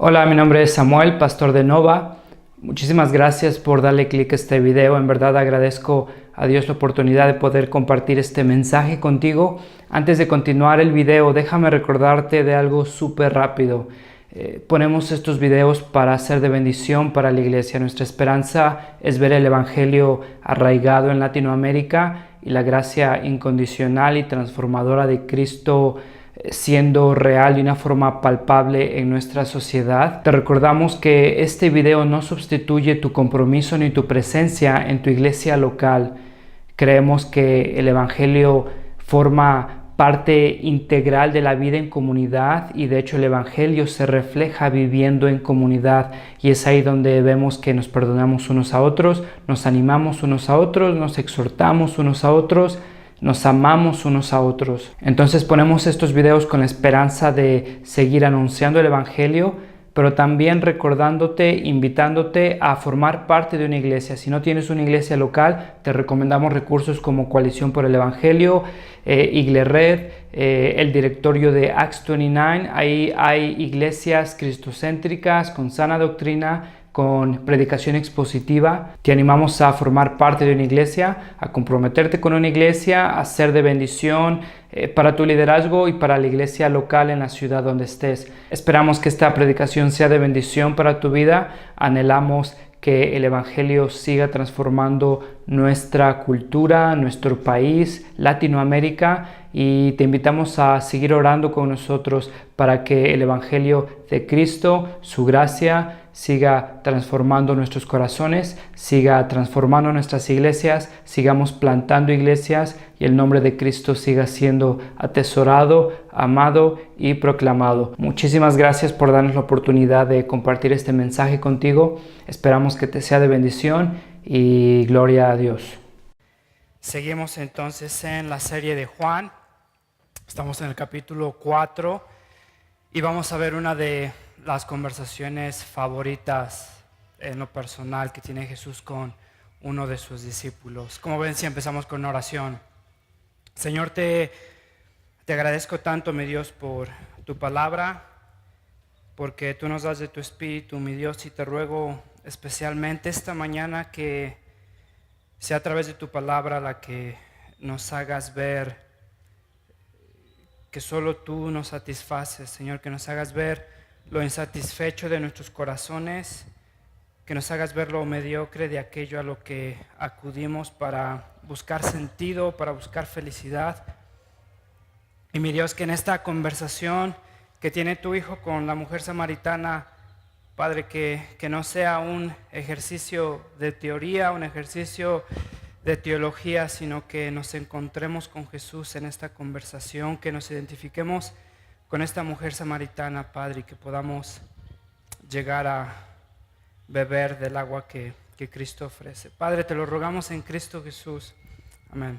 Hola, mi nombre es Samuel, pastor de Nova. Muchísimas gracias por darle clic a este video. En verdad agradezco a Dios la oportunidad de poder compartir este mensaje contigo. Antes de continuar el video, déjame recordarte de algo súper rápido. Ponemos estos videos para ser de bendición para la iglesia. Nuestra esperanza es ver el evangelio arraigado en Latinoamérica y la gracia incondicional y transformadora de Cristo siendo real de una forma palpable en nuestra sociedad. Te recordamos que este video no sustituye tu compromiso ni tu presencia en tu iglesia local. Creemos que el evangelio forma parte integral de la vida en comunidad y de hecho el evangelio se refleja viviendo en comunidad, y es ahí donde vemos que nos perdonamos unos a otros, nos animamos unos a otros, nos exhortamos unos a otros, nos amamos unos a otros. Entonces ponemos estos videos con la esperanza de seguir anunciando el evangelio, pero también recordándote, invitándote a formar parte de una iglesia. Si no tienes una iglesia local, te recomendamos recursos como Coalición por el Evangelio, Iglered, el directorio de Acts 29. Ahí hay iglesias cristocéntricas con sana doctrina, con predicación expositiva. Te animamos a formar parte de una iglesia, a comprometerte con una iglesia, a ser de bendición para tu liderazgo y para la iglesia local en la ciudad donde estés. Esperamos que esta predicación sea de bendición para tu vida. Anhelamos que el evangelio siga transformando nuestra cultura, nuestro país, Latinoamérica, y te invitamos a seguir orando con nosotros para que el evangelio de Cristo, su gracia, siga transformando nuestros corazones, siga transformando nuestras iglesias, sigamos plantando iglesias y el nombre de Cristo siga siendo atesorado, amado y proclamado. Muchísimas gracias por darnos la oportunidad de compartir este mensaje contigo. Esperamos que te sea de bendición y gloria a Dios. Seguimos entonces en la serie de Juan. Estamos en el capítulo 4 y vamos a ver una de las conversaciones favoritas en lo personal que tiene Jesús con uno de sus discípulos. Como ven, si empezamos con una oración. Señor, te agradezco tanto, mi Dios, por tu palabra, porque tú nos das de tu espíritu, mi Dios, y te ruego especialmente esta mañana que sea a través de tu palabra la que nos hagas ver que solo tú nos satisfaces, Señor, que nos hagas ver lo insatisfecho de nuestros corazones, que nos hagas ver lo mediocre de aquello a lo que acudimos para buscar sentido, para buscar felicidad. Y mi Dios, que en esta conversación que tiene tu Hijo con la mujer samaritana, Padre, que no sea un ejercicio de teoría, un ejercicio de teología, sino que nos encontremos con Jesús en esta conversación, que nos identifiquemos con esta mujer samaritana, Padre, y que podamos llegar a beber del agua que Cristo ofrece. Padre, te lo rogamos en Cristo Jesús. Amén.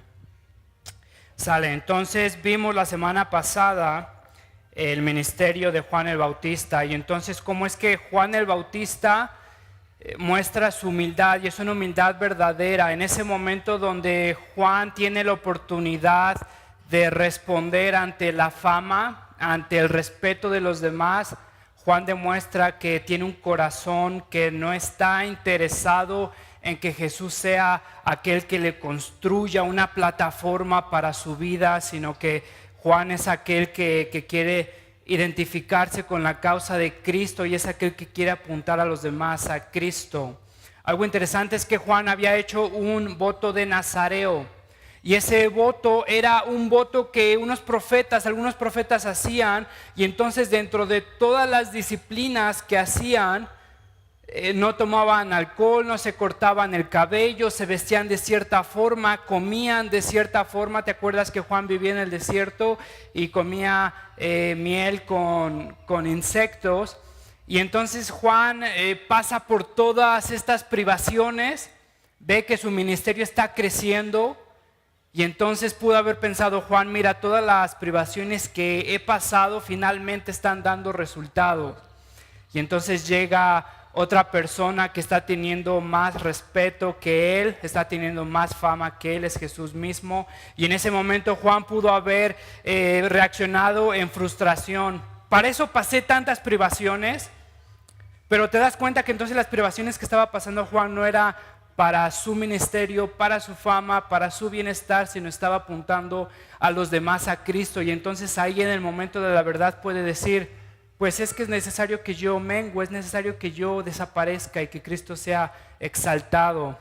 Sale, entonces vimos la semana pasada el ministerio de Juan el Bautista, y entonces cómo es que Juan el Bautista muestra su humildad, y es una humildad verdadera. En ese momento donde Juan tiene la oportunidad de responder ante la fama, ante el respeto de los demás, Juan demuestra que tiene un corazón que no está interesado en que Jesús sea aquel que le construya una plataforma para su vida, sino que Juan es aquel que quiere identificarse con la causa de Cristo, y es aquel que quiere apuntar a los demás a Cristo. Algo interesante es que Juan había hecho un voto de nazareo, y ese voto era un voto que algunos profetas hacían, y entonces dentro de todas las disciplinas que hacían, no tomaban alcohol, no se cortaban el cabello, se vestían de cierta forma, comían de cierta forma. ¿Te acuerdas que Juan vivía en el desierto y comía miel con insectos? Y entonces Juan pasa por todas estas privaciones, ve que su ministerio está creciendo, y entonces pudo haber pensado Juan: mira, todas las privaciones que he pasado finalmente están dando resultados. Y entonces llega otra persona que está teniendo más respeto que él, está teniendo más fama que él, es Jesús mismo. Y en ese momento Juan pudo haber reaccionado en frustración. Para eso pasé tantas privaciones, Pero te das cuenta que entonces las privaciones que estaba pasando Juan no era para su ministerio, para su fama, para su bienestar, sino estaba apuntando a los demás a Cristo. Y entonces ahí en el momento de la verdad puede decir, pues es que es necesario que yo mengue, es necesario que yo desaparezca y que Cristo sea exaltado.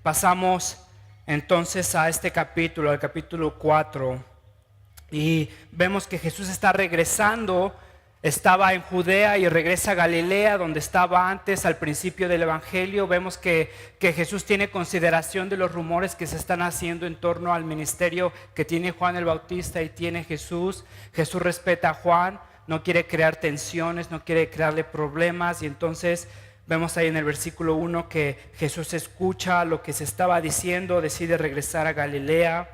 Pasamos entonces a este capítulo, al capítulo 4, y vemos que Jesús está regresando. Estaba en Judea y regresa a Galilea, donde estaba antes al principio del Evangelio. Vemos que Jesús tiene consideración de los rumores que se están haciendo en torno al ministerio que tiene Juan el Bautista y tiene Jesús. Jesús respeta a Juan, no quiere crear tensiones, no quiere crearle problemas. Y entonces vemos ahí en el versículo 1 que Jesús escucha lo que se estaba diciendo, decide regresar a Galilea.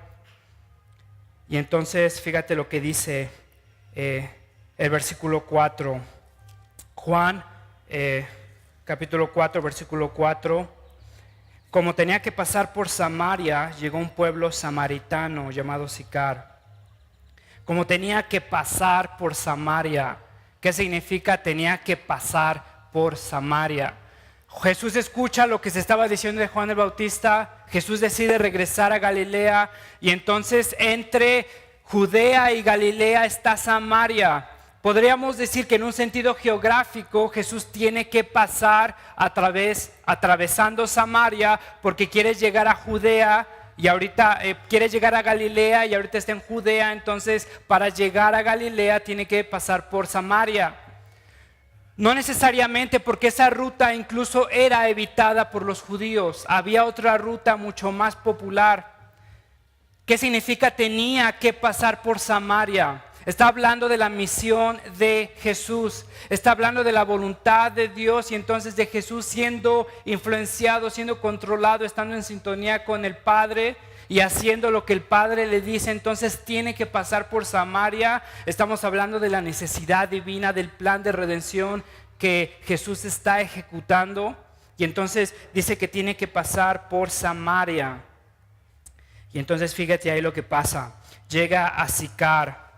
Y entonces fíjate lo que dice el versículo 4, Juan, capítulo 4, versículo 4. Como tenía que pasar por Samaria, llegó un pueblo samaritano llamado Sicar. Como tenía que pasar por Samaria, ¿qué significa tenía que pasar por Samaria? Jesús escucha lo que se estaba diciendo de Juan el Bautista. Jesús decide regresar a Galilea y entonces entre Judea y Galilea está Samaria. Podríamos decir que en un sentido geográfico Jesús tiene que pasar atravesando Samaria porque quiere llegar a Judea y ahorita quiere llegar a Galilea y ahorita está en Judea. Entonces para llegar a Galilea tiene que pasar por Samaria. No necesariamente, porque esa ruta incluso era evitada por los judíos. Había otra ruta mucho más popular. ¿Qué significa tenía que pasar por Samaria? Está hablando de la misión de Jesús, está hablando de la voluntad de Dios y entonces de Jesús siendo influenciado, siendo controlado, estando en sintonía con el Padre y haciendo lo que el Padre le dice. Entonces tiene que pasar por Samaria. Estamos hablando de la necesidad divina, del plan de redención que Jesús está ejecutando y entonces dice que tiene que pasar por Samaria. Y entonces fíjate ahí lo que pasa, llega a Sicar.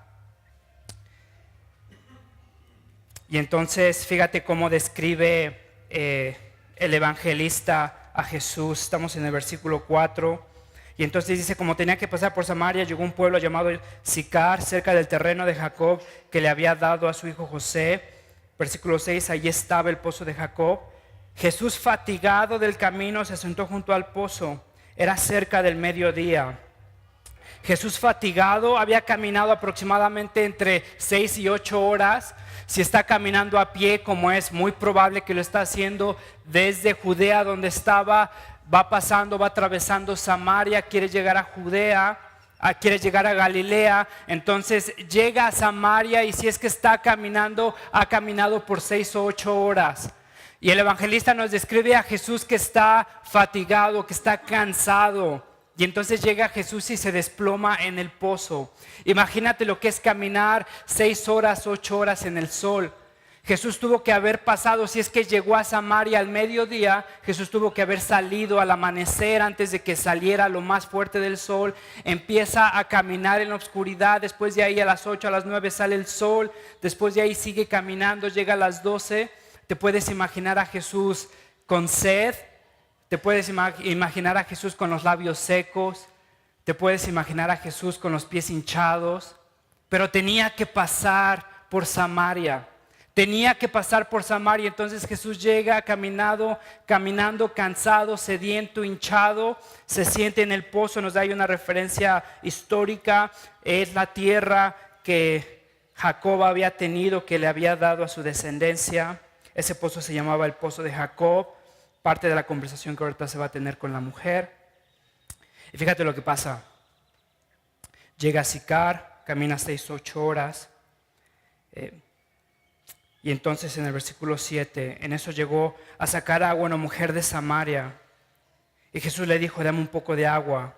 Y entonces fíjate cómo describe el evangelista a Jesús. Estamos en el versículo 4. Y entonces dice, como tenía que pasar por Samaria, llegó un pueblo llamado Sicar, cerca del terreno de Jacob, que le había dado a su hijo José. Versículo 6, allí estaba el pozo de Jacob. Jesús, fatigado del camino, se sentó junto al pozo. Era cerca del mediodía. Jesús, fatigado, había caminado aproximadamente entre 6 y 8 horas. Si está caminando a pie, como es muy probable que lo está haciendo desde Judea donde estaba, va pasando, va atravesando Samaria, quiere llegar a Judea, quiere llegar a Galilea. Entonces llega a Samaria y si es que está caminando, ha caminado por 6 o 8 horas. Y el evangelista nos describe a Jesús que está fatigado, que está cansado. Y entonces llega Jesús y se desploma en el pozo. Imagínate lo que es caminar 6 horas, 8 horas en el sol. Jesús tuvo que haber pasado, si es que llegó a Samaria al mediodía, Jesús tuvo que haber salido al amanecer antes de que saliera lo más fuerte del sol. Empieza a caminar en la oscuridad, después de ahí a las 8, a las 9 sale el sol, después de ahí sigue caminando, llega a las 12. Te puedes imaginar a Jesús con sed, te puedes imaginar a Jesús con los labios secos, te puedes imaginar a Jesús con los pies hinchados, pero tenía que pasar por Samaria. Tenía que pasar por Samaria. Entonces Jesús llega caminando, cansado, sediento, hinchado, se siente en el pozo. Nos da ahí una referencia histórica. Es la tierra que Jacob había tenido, que le había dado a su descendencia. Ese pozo se llamaba el pozo de Jacob. Parte de la conversación que ahorita se va a tener con la mujer. Y fíjate lo que pasa. Llega a Sicar, camina 6 o 8 horas. Y entonces en el versículo 7, en eso llegó a sacar agua una mujer de Samaria. Y Jesús le dijo, dame un poco de agua.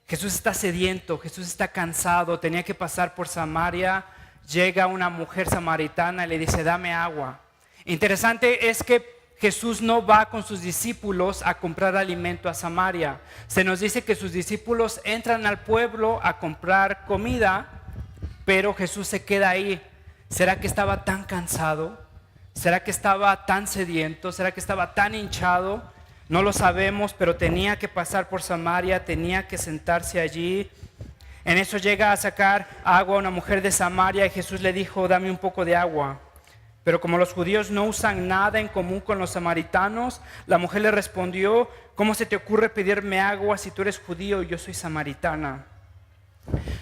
Jesús está sediento, Jesús está cansado, tenía que pasar por Samaria. Llega una mujer samaritana y le dice, dame agua. Interesante es que Jesús no va con sus discípulos a comprar alimento a Samaria. Se nos dice que sus discípulos entran al pueblo a comprar comida, pero Jesús se queda ahí. ¿Será que estaba tan cansado ¿Será que estaba tan sediento? ¿Será que estaba tan hinchado? No lo sabemos, pero tenía que pasar por Samaria, tenía que sentarse allí. En eso llega a sacar agua una mujer de Samaria y Jesús le dijo, dame un poco de agua. Pero como los judíos no usan nada en común con los samaritanos, la mujer le respondió, ¿cómo se te ocurre pedirme agua si tú eres judío y yo soy samaritana?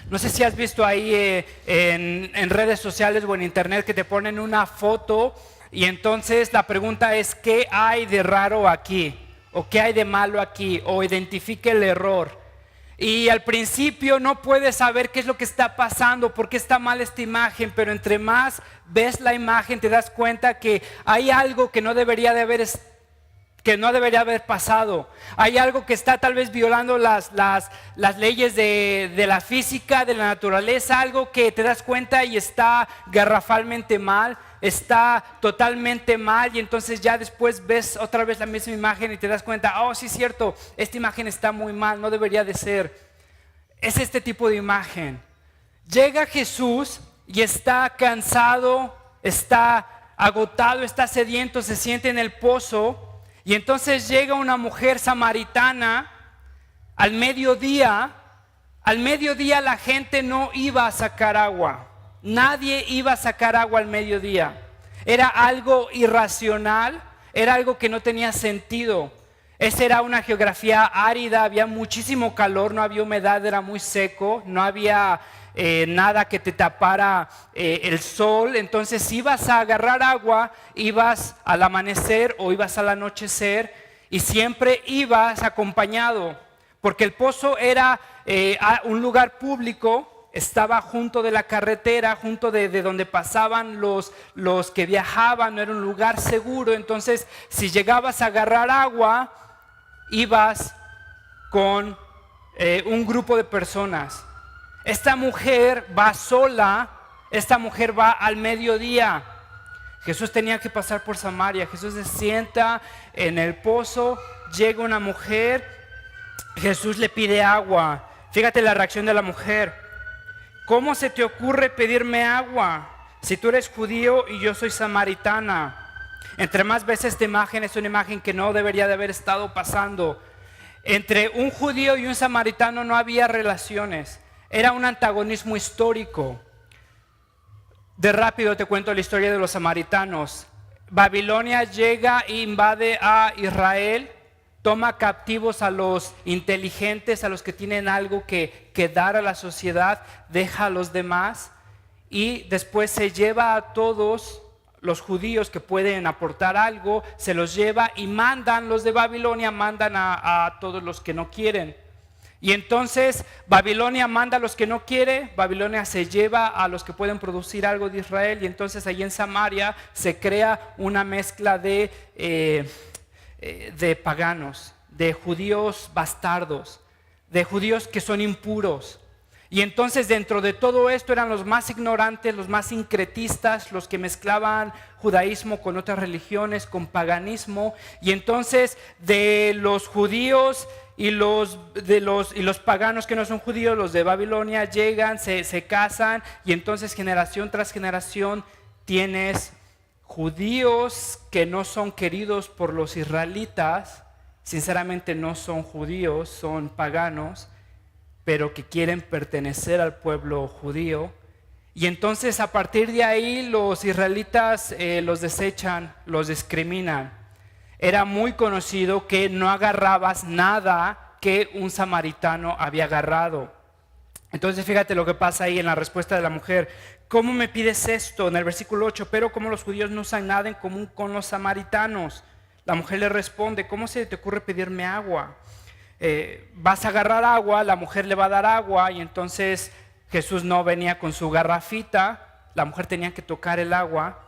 No sé si has visto ahí en redes sociales o en internet que te ponen una foto y entonces la pregunta es, ¿qué hay de raro aquí? ¿O qué hay de malo aquí? O identifique el error. Y al principio no puedes saber qué es lo que está pasando, por qué está mal esta imagen, pero entre más ves la imagen te das cuenta que hay algo que no debería haber pasado. Hay algo que está tal vez violando las leyes de la física, de la naturaleza, algo que te das cuenta y está garrafalmente mal, está totalmente mal, y entonces ya después ves otra vez la misma imagen y te das cuenta, oh sí es cierto, esta imagen está muy mal, no debería de ser. Es este tipo de imagen. Llega Jesús y está cansado, está agotado, está sediento, se siente en el pozo. Y entonces llega una mujer samaritana al mediodía. Al mediodía la gente no iba a sacar agua. Nadie iba a sacar agua al mediodía. Era algo irracional, era algo que no tenía sentido. Esa era una geografía árida, había muchísimo calor, no había humedad, era muy seco, no había nada que te tapara el sol. Entonces si ibas a agarrar agua, ibas al amanecer o ibas al anochecer y siempre ibas acompañado, porque el pozo era un lugar público, estaba junto de la carretera, junto de donde pasaban los que viajaban, no era un lugar seguro. Entonces si llegabas a agarrar agua, ibas con un grupo de personas. Esta mujer va sola, esta mujer va al mediodía. Jesús tenía que pasar por Samaria. Jesús se sienta en el pozo, llega una mujer, Jesús le pide agua. Fíjate la reacción de la mujer. ¿Cómo se te ocurre pedirme agua si tú eres judío y yo soy samaritana? Entre más ves esta imagen, es una imagen que no debería de haber estado pasando. Entre un judío y un samaritano no había relaciones. Era un antagonismo histórico. De rápido te cuento la historia de los samaritanos. Babilonia llega e invade a Israel, toma captivos a los inteligentes, a los que tienen algo que dar a la sociedad, deja a los demás y después se lleva a todos los judíos que pueden aportar algo, se los lleva y los de Babilonia mandan a todos los que no quieren. Y entonces Babilonia manda a los que no quiere, Babilonia se lleva a los que pueden producir algo de Israel, y entonces allí en Samaria se crea una mezcla de paganos, de judíos bastardos, de judíos que son impuros. Y entonces dentro de todo esto eran los más ignorantes, los más sincretistas, los que mezclaban judaísmo con otras religiones, con paganismo. Y entonces de los judíos y los paganos que no son judíos, los de Babilonia, llegan, se casan, y entonces generación tras generación tienes judíos que no son queridos por los israelitas, sinceramente no son judíos, son paganos, pero que quieren pertenecer al pueblo judío. Y entonces a partir de ahí los israelitas los desechan, los discriminan. Era muy conocido que no agarrabas nada que un samaritano había agarrado. Entonces fíjate lo que pasa ahí en la respuesta de la mujer. ¿Cómo me pides esto? En el versículo 8, pero como los judíos no usan nada en común con los samaritanos. La mujer le responde, ¿cómo se te ocurre pedirme agua? Vas a agarrar agua, la mujer le va a dar agua, y entonces Jesús no venía con su garrafita, la mujer tenía que tocar el agua.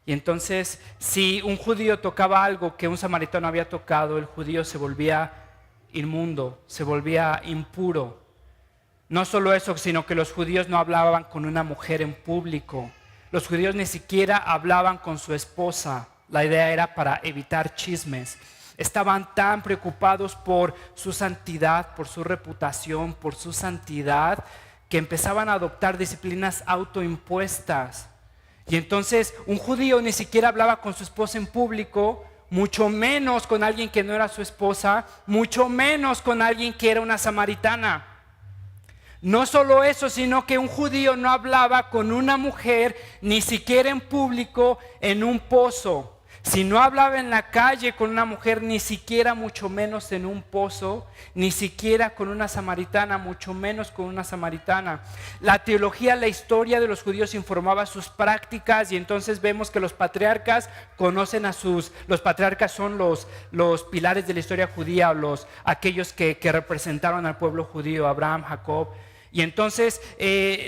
Y entonces si un judío tocaba algo que un samaritano había tocado, el judío se volvía inmundo, se volvía impuro. No solo eso, sino que los judíos no hablaban con una mujer en público. Los judíos ni siquiera hablaban con su esposa. La idea era para evitar chismes. Estaban tan preocupados por su santidad, por su reputación, por su santidad, que empezaban a adoptar disciplinas autoimpuestas. Y entonces un judío ni siquiera hablaba con su esposa en público, mucho menos con alguien que no era su esposa, mucho menos con alguien que era una samaritana. No solo eso, sino que un judío no hablaba con una mujer ni siquiera en público en un pozo. Si no hablaba en la calle con una mujer, ni siquiera mucho menos en un pozo, ni siquiera con una samaritana, mucho menos con una samaritana. La teología, la historia de los judíos informaba sus prácticas, y entonces vemos que los patriarcas conocen los patriarcas son los pilares de la historia judía, aquellos que representaron al pueblo judío, Abraham, Jacob. Y entonces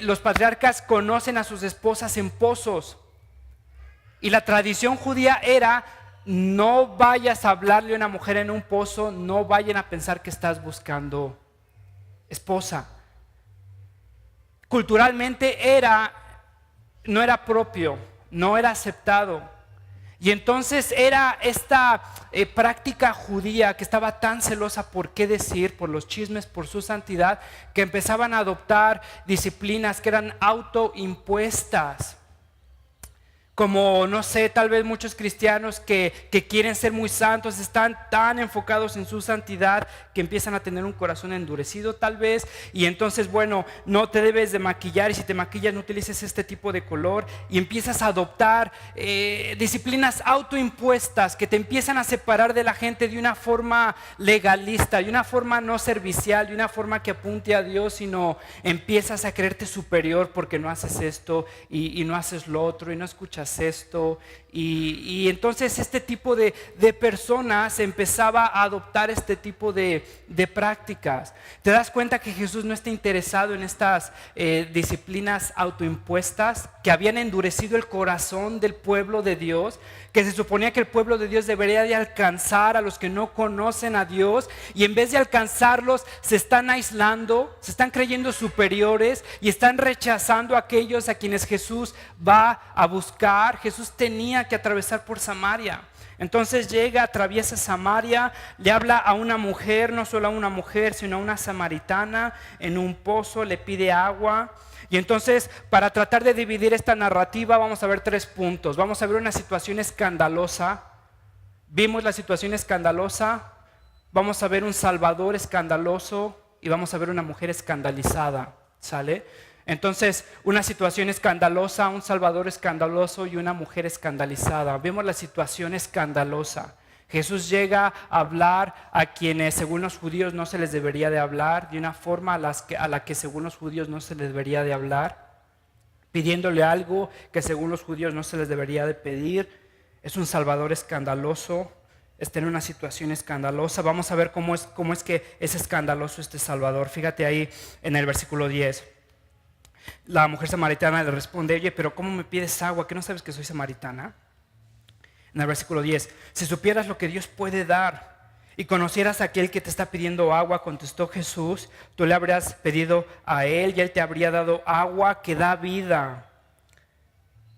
los patriarcas conocen a sus esposas en pozos. Y la tradición judía era: no vayas a hablarle a una mujer en un pozo, no vayan a pensar que estás buscando esposa. Culturalmente no era propio, no era aceptado. Y entonces era esta práctica judía que estaba tan celosa por qué decir, por los chismes, por su santidad, que empezaban a adoptar disciplinas que eran autoimpuestas. Como, no sé, tal vez muchos cristianos que quieren ser muy santos, están tan enfocados en su santidad que empiezan a tener un corazón endurecido tal vez. Y entonces, bueno, no te debes de maquillar, y si te maquillas no utilices este tipo de color. Y empiezas a adoptar disciplinas autoimpuestas que te empiezan a separar de la gente de una forma legalista, de una forma no servicial, de una forma que apunte a Dios, sino empiezas a creerte superior porque no haces esto y no haces lo otro y no escuchas esto. Y entonces este tipo de personas empezaba a adoptar este tipo de prácticas. Te das cuenta que Jesús no está interesado en estas disciplinas autoimpuestas que habían endurecido el corazón del pueblo de Dios, que se suponía que el pueblo de Dios debería de alcanzar a los que no conocen a Dios, y en vez de alcanzarlos se están aislando, se están creyendo superiores y están rechazando a aquellos a quienes Jesús va a buscar. Jesús tenía que atravesar por Samaria. Entonces llega, atraviesa Samaria, le habla a una mujer, no solo a una mujer, sino a una samaritana en un pozo, le pide agua. Y entonces, para tratar de dividir esta narrativa, vamos a ver 3 puntos. Vamos a ver una situación escandalosa. Vimos la situación escandalosa, vamos a ver un salvador escandaloso y vamos a ver una mujer escandalizada, ¿sale? Entonces, una situación escandalosa, un salvador escandaloso y una mujer escandalizada. Vemos la situación escandalosa. Jesús llega a hablar a quienes según los judíos no se les debería de hablar, de una forma a la que según los judíos no se les debería de hablar, pidiéndole algo que según los judíos no se les debería de pedir. Es un salvador escandaloso, está en una situación escandalosa. Vamos a ver cómo es que es escandaloso este salvador. Fíjate ahí en el versículo 10. La mujer samaritana le responde: oye, pero ¿cómo me pides agua? ¿Que no sabes que soy samaritana? En el versículo 10, si supieras lo que Dios puede dar y conocieras a aquel que te está pidiendo agua, contestó Jesús, tú le habrías pedido a él y él te habría dado agua que da vida.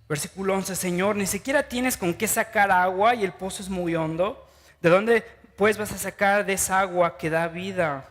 Versículo 11, Señor, ni siquiera tienes con qué sacar agua y el pozo es muy hondo. ¿De dónde pues vas a sacar de esa agua que da vida?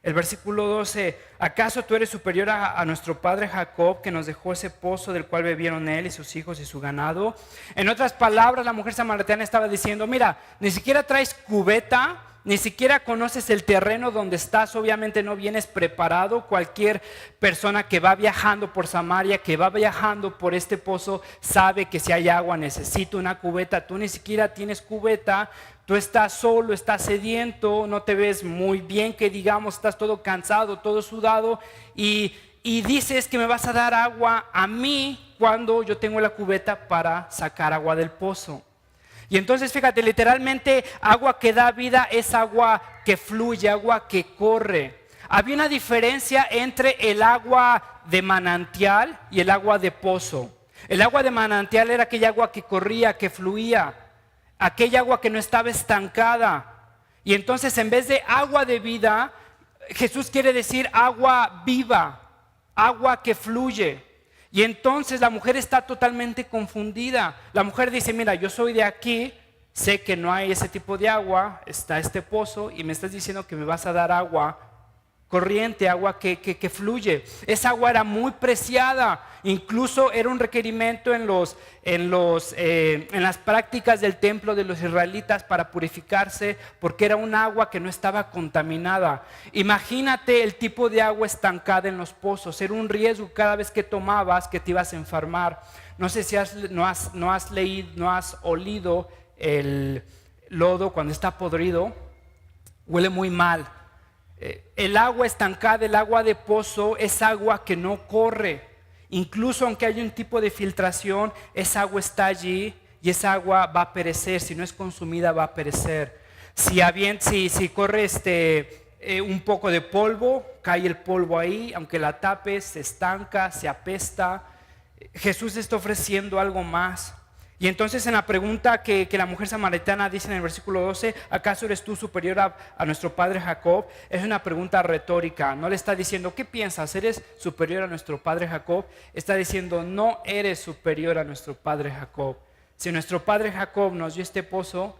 El versículo 12, ¿acaso tú eres superior a nuestro padre Jacob, que nos dejó ese pozo del cual bebieron él y sus hijos y su ganado? En otras palabras, la mujer samaritana estaba diciendo: mira, ni siquiera traes cubeta, ni siquiera conoces el terreno donde estás, obviamente no vienes preparado. Cualquier persona que va viajando por Samaria, que va viajando por este pozo, sabe que si hay agua necesita una cubeta. Tú ni siquiera tienes cubeta, tú estás solo, estás sediento, no te ves muy bien, que digamos, estás todo cansado, todo sudado, y dices que me vas a dar agua a mí cuando yo tengo la cubeta para sacar agua del pozo. Y entonces fíjate, literalmente agua que da vida es agua que fluye, agua que corre. Había una diferencia entre el agua de manantial y el agua de pozo. El agua de manantial era aquella agua que corría, que fluía, aquella agua que no estaba estancada. Y entonces en vez de agua de vida, Jesús quiere decir agua viva, agua que fluye. Y entonces la mujer está totalmente confundida. La mujer dice: mira, yo soy de aquí, sé que no hay ese tipo de agua, está este pozo y me estás diciendo que me vas a dar agua corriente, agua que fluye. Esa agua era muy preciada, incluso era un requerimiento en las prácticas del templo de los israelitas para purificarse, porque era un agua que no estaba contaminada. Imagínate el tipo de agua estancada en los pozos, era un riesgo cada vez que tomabas que te ibas a enfermar. No sé si no has leído, no has olido el lodo cuando está podrido, huele muy mal. El agua estancada, el agua de pozo, es agua que no corre. Incluso aunque haya un tipo de filtración, esa agua está allí y esa agua va a perecer. Si no es consumida, va a perecer. Si corre un poco de polvo, cae el polvo ahí, aunque la tapes, se estanca, se apesta. Jesús está ofreciendo algo más. Y entonces en la pregunta que la mujer samaritana dice en el versículo 12, ¿acaso eres tú superior a nuestro padre Jacob? Es una pregunta retórica. No le está diciendo, ¿qué piensas? ¿Eres superior a nuestro padre Jacob? Está diciendo, no eres superior a nuestro padre Jacob. Si nuestro padre Jacob nos dio este pozo,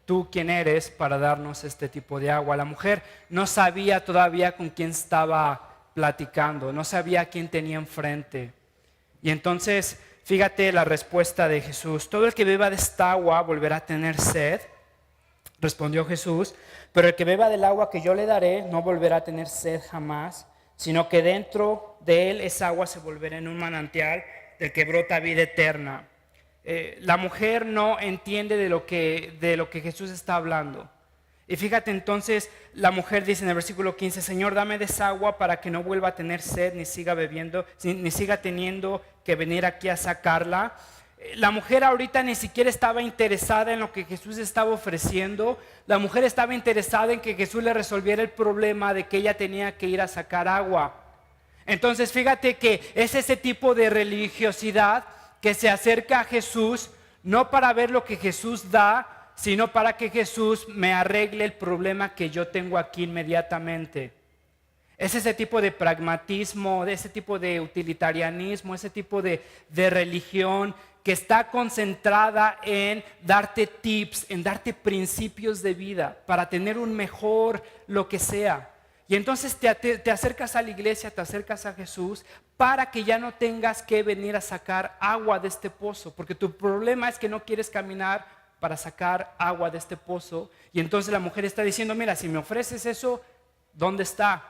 ¿tú quién eres para darnos este tipo de agua? La mujer no sabía todavía con quién estaba platicando, no sabía a quién tenía enfrente. Y entonces, fíjate la respuesta de Jesús. Todo el que beba de esta agua volverá a tener sed, respondió Jesús, pero el que beba del agua que yo le daré no volverá a tener sed jamás, sino que dentro de él esa agua se volverá en un manantial del que brota vida eterna. La mujer no entiende de lo que Jesús está hablando. Y fíjate entonces, la mujer dice en el versículo 15, Señor, dame de esa agua para que no vuelva a tener sed, ni siga bebiendo, ni siga teniendo que venir aquí a sacarla. La mujer ahorita ni siquiera estaba interesada en lo que Jesús estaba ofreciendo. La mujer estaba interesada en que Jesús le resolviera el problema de que ella tenía que ir a sacar agua. Entonces fíjate que es ese tipo de religiosidad que se acerca a Jesús, no para ver lo que Jesús da, sino para que Jesús me arregle el problema que yo tengo aquí inmediatamente. Es ese tipo de pragmatismo, de ese tipo de utilitarianismo, ese tipo de religión que está concentrada en darte tips, en darte principios de vida para tener un mejor lo que sea. Y entonces te acercas a la iglesia, te acercas a Jesús para que ya no tengas que venir a sacar agua de este pozo, porque tu problema es que no quieres caminar para sacar agua de este pozo. Y entonces la mujer está diciendo, mira, si me ofreces eso, ¿dónde está?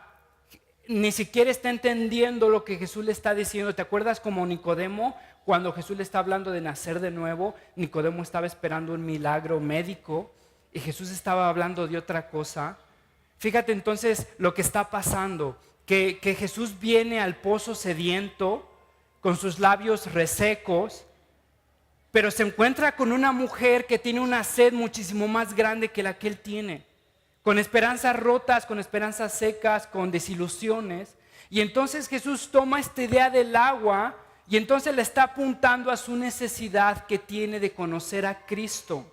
Ni siquiera está entendiendo lo que Jesús le está diciendo. ¿Te acuerdas como Nicodemo? Cuando Jesús le está hablando de nacer de nuevo, Nicodemo estaba esperando un milagro médico y Jesús estaba hablando de otra cosa. Fíjate entonces lo que está pasando, que Jesús viene al pozo sediento, con sus labios resecos, pero se encuentra con una mujer que tiene una sed muchísimo más grande que la que él tiene, con esperanzas rotas, con esperanzas secas, con desilusiones. Y entonces Jesús toma esta idea del agua y entonces le está apuntando a su necesidad que tiene de conocer a Cristo.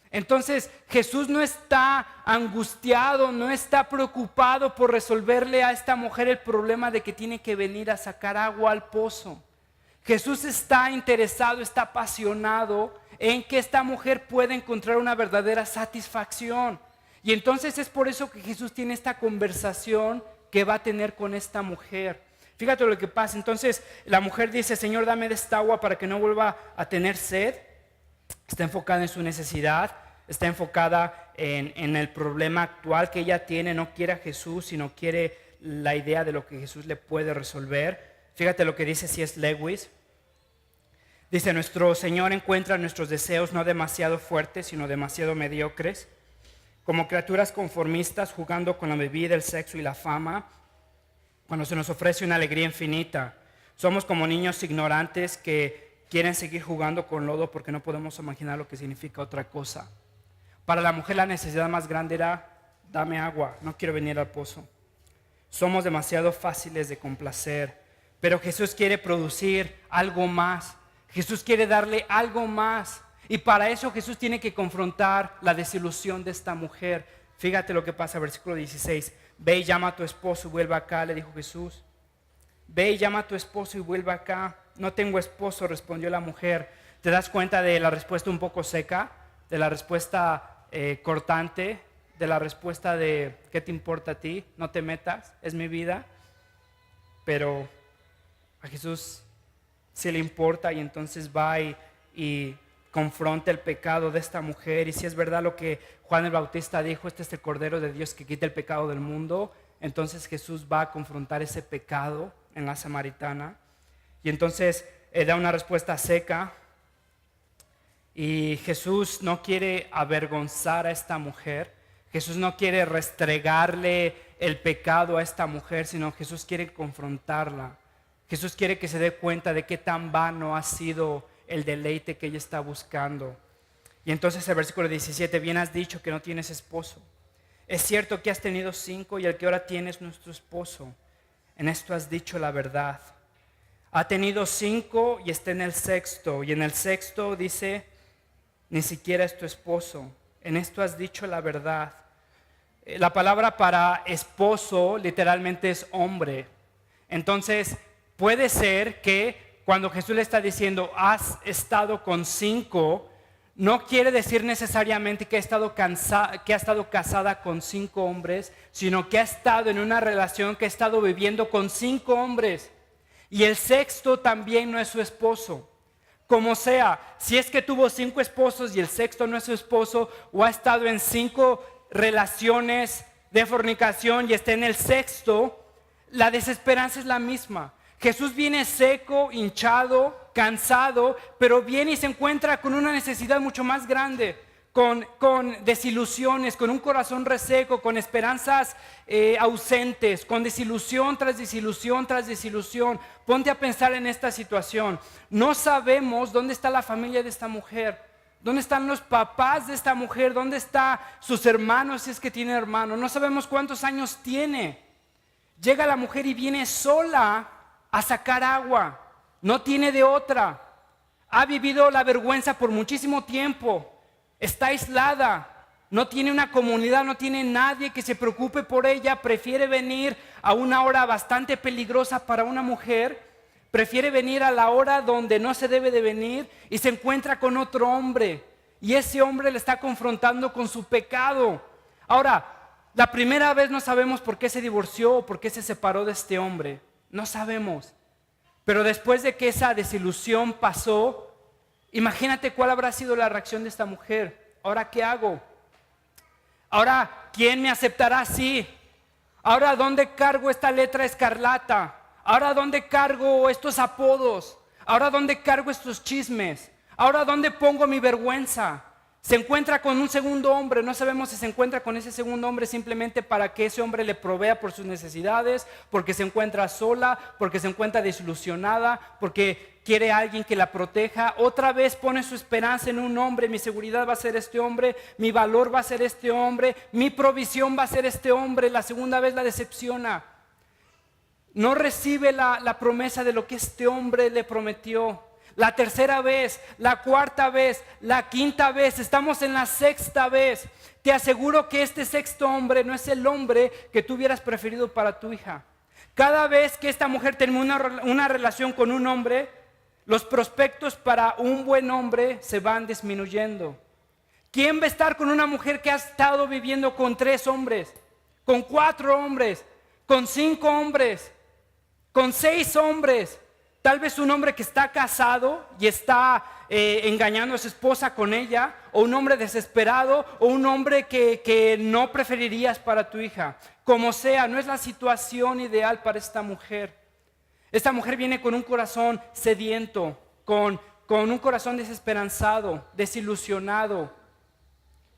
Entonces Jesús no está angustiado, no está preocupado por resolverle a esta mujer el problema de que tiene que venir a sacar agua al pozo. Jesús está interesado, está apasionado en que esta mujer pueda encontrar una verdadera satisfacción. Y entonces es por eso que Jesús tiene esta conversación que va a tener con esta mujer. Fíjate lo que pasa. Entonces la mujer dice, Señor, dame de esta agua para que no vuelva a tener sed. Está enfocada en su necesidad, está enfocada en el problema actual que ella tiene. No quiere a Jesús, sino quiere la idea de lo que Jesús le puede resolver. Fíjate lo que dice C.S. Lewis. Dice, nuestro Señor encuentra nuestros deseos no demasiado fuertes, sino demasiado mediocres. Como criaturas conformistas jugando con la bebida, el sexo y la fama, cuando se nos ofrece una alegría infinita. Somos como niños ignorantes que quieren seguir jugando con lodo porque no podemos imaginar lo que significa otra cosa. Para la mujer la necesidad más grande era, dame agua, no quiero venir al pozo. Somos demasiado fáciles de complacer. Pero Jesús quiere producir algo más. Jesús quiere darle algo más. Y para eso Jesús tiene que confrontar la desilusión de esta mujer. Fíjate lo que pasa, versículo 16. Ve y llama a tu esposo y vuelve acá, le dijo Jesús. Ve y llama a tu esposo y vuelve acá. No tengo esposo, respondió la mujer. ¿Te das cuenta de la respuesta un poco seca? De la respuesta cortante. de la respuesta de ¿qué te importa a ti? No te metas, es mi vida. Pero a Jesús sí le importa y entonces va y confronta el pecado de esta mujer. Y si es verdad lo que Juan el Bautista dijo, este es el Cordero de Dios que quita el pecado del mundo, entonces Jesús va a confrontar ese pecado en la samaritana. Y entonces da una respuesta seca. Y Jesús no quiere avergonzar a esta mujer. Jesús no quiere restregarle el pecado a esta mujer, sino Jesús quiere confrontarla. Jesús quiere que se dé cuenta de qué tan vano ha sido el deleite que ella está buscando. Y entonces el versículo 17, bien has dicho que no tienes esposo. Es cierto que has tenido 5 y el que ahora tienes nuestro esposo. En esto has dicho la verdad. Ha tenido 5 y está en el 6º. Y en el 6º dice, ni siquiera es tu esposo. En esto has dicho la verdad. La palabra para esposo literalmente es hombre. Entonces puede ser que cuando Jesús le está diciendo has estado con 5, no quiere decir necesariamente que ha estado casada con 5 hombres, sino que ha estado en una relación, que ha estado viviendo con 5 hombres. Y el 6º también no es su esposo. Como sea, si es que tuvo 5 esposos y el 6º no es su esposo, o ha estado en 5 relaciones de fornicación y está en el 6º, la desesperanza es la misma. Jesús viene seco, hinchado, cansado, pero viene y se encuentra con una necesidad mucho más grande, con desilusiones, con un corazón reseco, con esperanzas ausentes, con desilusión tras desilusión tras desilusión. Ponte a pensar en esta situación. No sabemos dónde está la familia de esta mujer, dónde están los papás de esta mujer, dónde están sus hermanos, si es que tiene hermanos. No sabemos cuántos años tiene. Llega la mujer y viene sola a sacar agua, no tiene de otra. Ha vivido la vergüenza por muchísimo tiempo. Está aislada, no tiene una comunidad, no tiene nadie que se preocupe por ella. Prefiere venir a una hora bastante peligrosa para una mujer. Prefiere venir a la hora donde no se debe de venir y se encuentra con otro hombre. Y ese hombre le está confrontando con su pecado. Ahora, la primera vez no sabemos por qué se divorció o por qué se separó de este hombre. No sabemos. Pero después de que esa desilusión pasó, imagínate cuál habrá sido la reacción de esta mujer. ¿Ahora qué hago? ¿Ahora quién me aceptará así? ¿Ahora dónde cargo esta letra escarlata? ¿Ahora dónde cargo estos apodos? ¿Ahora dónde cargo estos chismes? ¿Ahora dónde pongo mi vergüenza? Se encuentra con un segundo hombre, no sabemos si se encuentra con ese segundo hombre simplemente para que ese hombre le provea por sus necesidades, porque se encuentra sola, porque se encuentra desilusionada, porque quiere a alguien que la proteja. Otra vez pone su esperanza en un hombre, mi seguridad va a ser este hombre, mi valor va a ser este hombre, mi provisión va a ser este hombre. La segunda vez la decepciona. No recibe la promesa de lo que este hombre le prometió. La tercera vez, la cuarta vez, la quinta vez, estamos en la 6ª vez. Te aseguro que este 6º hombre no es el hombre que tú hubieras preferido para tu hija. Cada vez que esta mujer termina una relación con un hombre, los prospectos para un buen hombre se van disminuyendo. ¿Quién va a estar con una mujer que ha estado viviendo con 3 hombres, con 4 hombres, con 5 hombres, con 6 hombres? Tal vez un hombre que está casado y está engañando a su esposa con ella, o un hombre desesperado, o un hombre que no preferirías para tu hija. Como sea, no es la situación ideal para esta mujer. Esta mujer viene con un corazón sediento, con un corazón desesperanzado, desilusionado,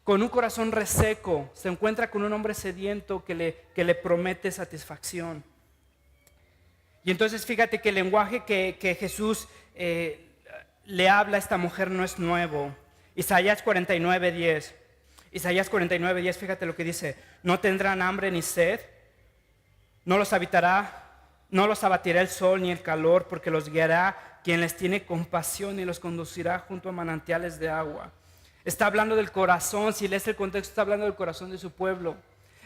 con un corazón reseco. Se encuentra con un hombre sediento que le promete satisfacción. Y entonces fíjate que el lenguaje que Jesús le habla a esta mujer no es nuevo. Isaías 49:10. Isaías 49:10, fíjate lo que dice. No tendrán hambre ni sed, no los abatirá el sol ni el calor, porque los guiará quien les tiene compasión y los conducirá junto a manantiales de agua. Está hablando del corazón, si lees el contexto, está hablando del corazón de su pueblo.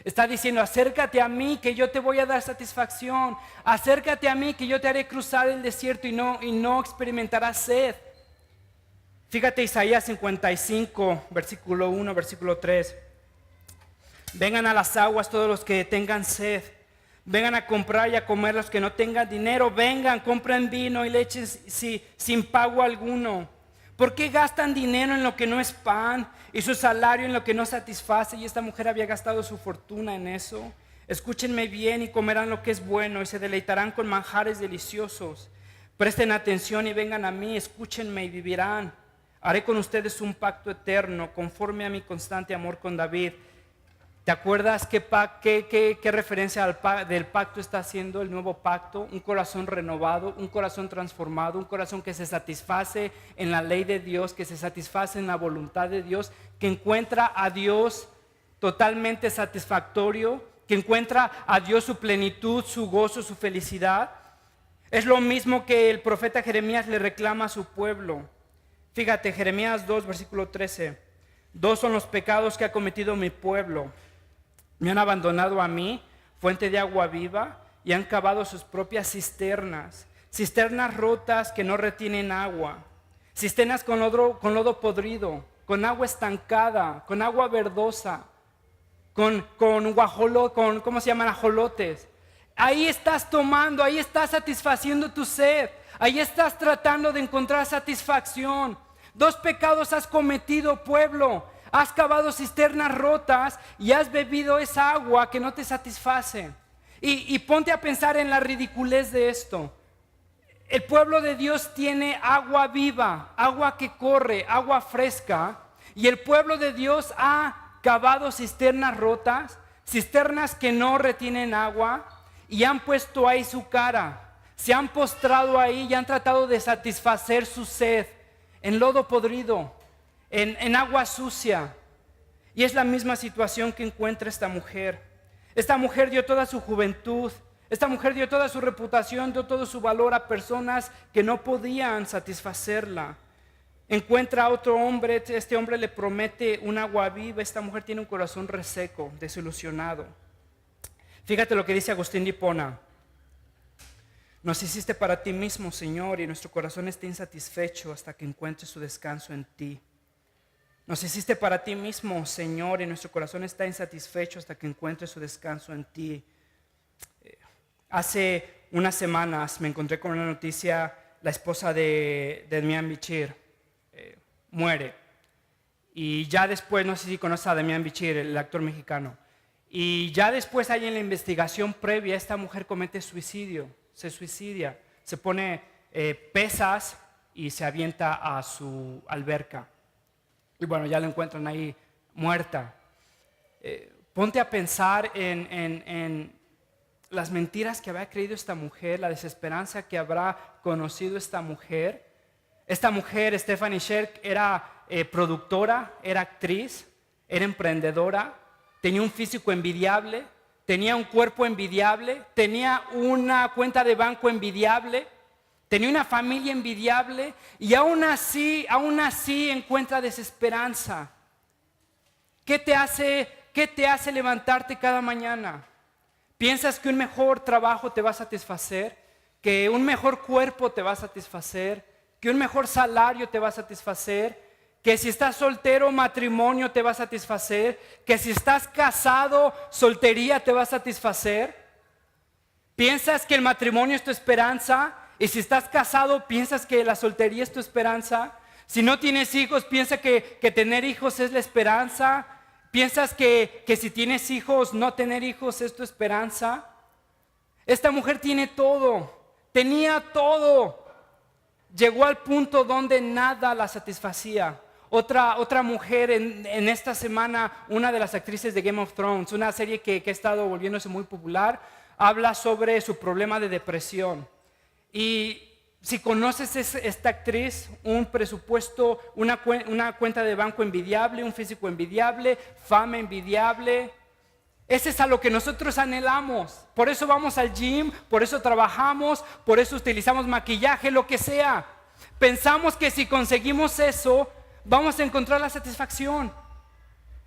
Está diciendo, acércate a mí que yo te voy a dar satisfacción. Acércate a mí que yo te haré cruzar el desierto y no experimentarás sed. Fíjate Isaías 55, versículo 1, versículo 3. Vengan a las aguas todos los que tengan sed. Vengan a comprar y a comer los que no tengan dinero. Vengan, compren vino y leche sin pago alguno. ¿Por qué gastan dinero en lo que no es pan y su salario en lo que no satisface? Y esta mujer había gastado su fortuna en eso. Escúchenme bien y comerán lo que es bueno y se deleitarán con manjares deliciosos. Presten atención y vengan a mí, escúchenme y vivirán. Haré con ustedes un pacto eterno conforme a mi constante amor con David. ¿Te acuerdas qué referencia del pacto está haciendo el nuevo pacto? Un corazón renovado, un corazón transformado, un corazón que se satisface en la ley de Dios, que se satisface en la voluntad de Dios, que encuentra a Dios totalmente satisfactorio, que encuentra a Dios su plenitud, su gozo, su felicidad. Es lo mismo que el profeta Jeremías le reclama a su pueblo. Fíjate, Jeremías 2, versículo 13. 2 son los pecados que ha cometido mi pueblo. Me han abandonado a mí, fuente de agua viva, y han cavado sus propias cisternas. Cisternas rotas que no retienen agua. Cisternas con lodo podrido, con agua estancada, con agua verdosa, con ¿cómo se llaman? Ajolotes. Ahí estás tomando, ahí estás satisfaciendo tu sed. Ahí estás tratando de encontrar satisfacción. 2 pecados has cometido, pueblo. Has cavado cisternas rotas y has bebido esa agua que no te satisface. Y ponte a pensar en la ridiculez de esto. El pueblo de Dios tiene agua viva, agua que corre, agua fresca. Y el pueblo de Dios ha cavado cisternas rotas, cisternas que no retienen agua, y han puesto ahí su cara. Se han postrado ahí y han tratado de satisfacer su sed en lodo podrido, en agua sucia. Y es la misma situación que encuentra esta mujer. Esta mujer dio toda su juventud, esta mujer dio toda su reputación, dio todo su valor a personas que no podían satisfacerla. Encuentra a otro hombre, este hombre le promete un agua viva. Esta mujer tiene un corazón reseco, desilusionado. Fíjate lo que dice Agustín de Hipona. Nos hiciste para ti mismo, Señor, y nuestro corazón está insatisfecho hasta que encuentre su descanso en ti. Nos hiciste para ti mismo, Señor, y nuestro corazón está insatisfecho hasta que encuentre su descanso en ti. Hace unas semanas me encontré con una noticia. La esposa de Demián Bichir muere. Y ya después, no sé si conoces a Demián Bichir, el actor mexicano. Y ya después, ahí en la investigación previa, esta mujer comete suicidio. Se suicidia, se pone pesas y se avienta a su alberca. Y bueno, ya la encuentran ahí muerta. Ponte a pensar en las mentiras que habrá creído esta mujer, la desesperanza que habrá conocido esta mujer. Esta mujer, Stephanie Sherk, era productora, era actriz, era emprendedora, tenía un físico envidiable, tenía un cuerpo envidiable, tenía una cuenta de banco envidiable, tenía una familia envidiable, y aún así encuentra desesperanza. ¿Qué te hace levantarte cada mañana? ¿Piensas que un mejor trabajo te va a satisfacer? ¿Que un mejor cuerpo te va a satisfacer? ¿Que un mejor salario te va a satisfacer? ¿Que si estás soltero, matrimonio te va a satisfacer? ¿Que si estás casado, soltería te va a satisfacer? ¿Piensas que el matrimonio es tu esperanza? Y si estás casado, ¿piensas que la soltería es tu esperanza? Si no tienes hijos, ¿piensas que tener hijos es la esperanza? ¿Piensas que si tienes hijos, no tener hijos es tu esperanza? Esta mujer tiene todo, tenía todo. Llegó al punto donde nada la satisfacía. Otra mujer en esta semana, una de las actrices de Game of Thrones, una serie que ha estado volviéndose muy popular, habla sobre su problema de depresión. Y si conoces esta actriz, un presupuesto, una cuenta de banco envidiable, un físico envidiable, fama envidiable, ese es a lo que nosotros anhelamos. Por eso vamos al gym, por eso trabajamos, por eso utilizamos maquillaje, lo que sea. Pensamos que si conseguimos eso, vamos a encontrar la satisfacción.